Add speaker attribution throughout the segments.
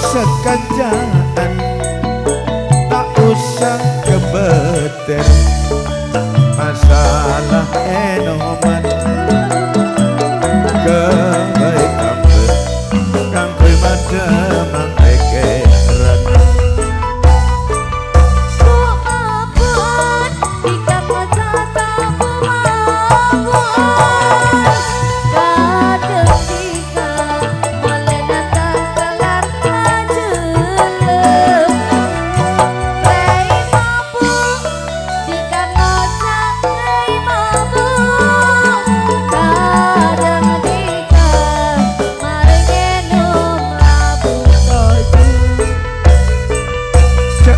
Speaker 1: sekajaan, tak usah kebeter masalah enoman kebaikan kangkui mademang ekeran.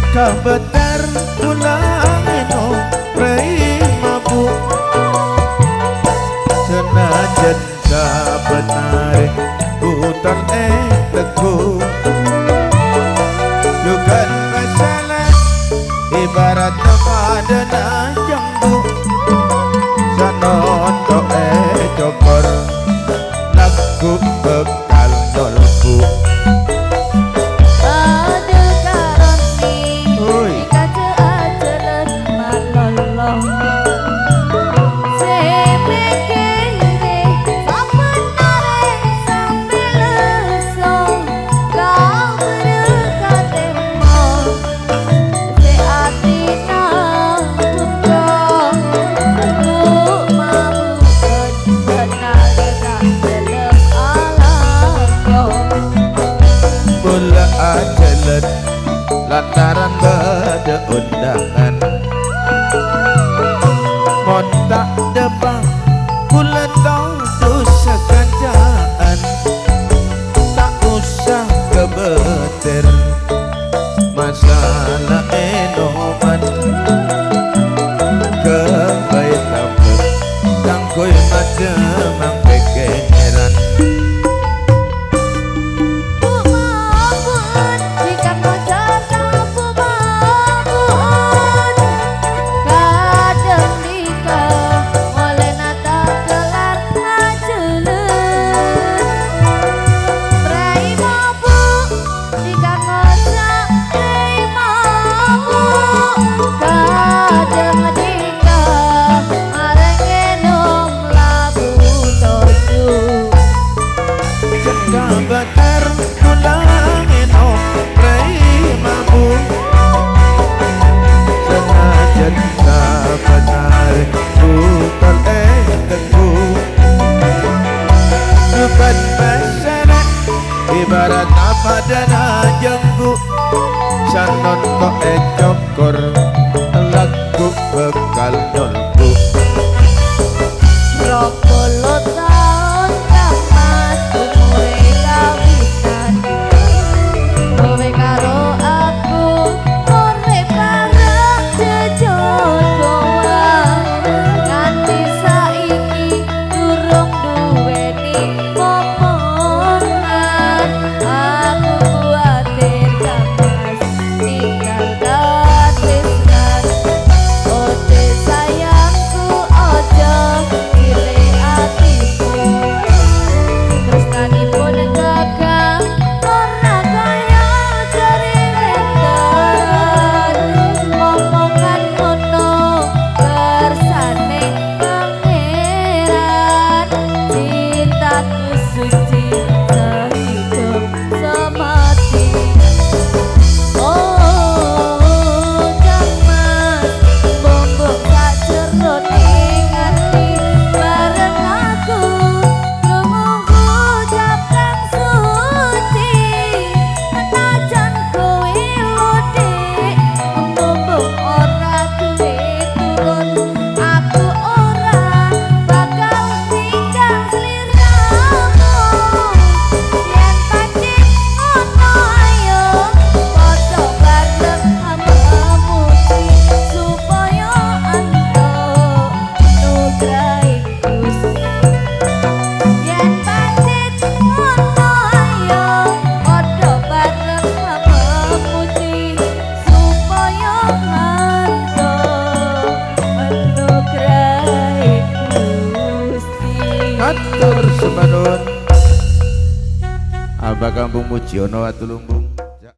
Speaker 1: Kabetar pulang eno rei mabuk senajan kabenare putar teguh juga masalah ibarat temadana jambu sanoto cokor lagu bekal nolbu. Lantaran beda undangan montak depan kula tau dosa kerjaan, tak usah kebeter masalah enoman kebaikan kangkui mademang kekeran. Kabetar pulang eno rei mabuk senajan kabenare putar teguh bukan masalah ibarat apa dana jenggu sanoto cokor lagu bekal nolbu. Abah Kampung Mujiono Watulunggu.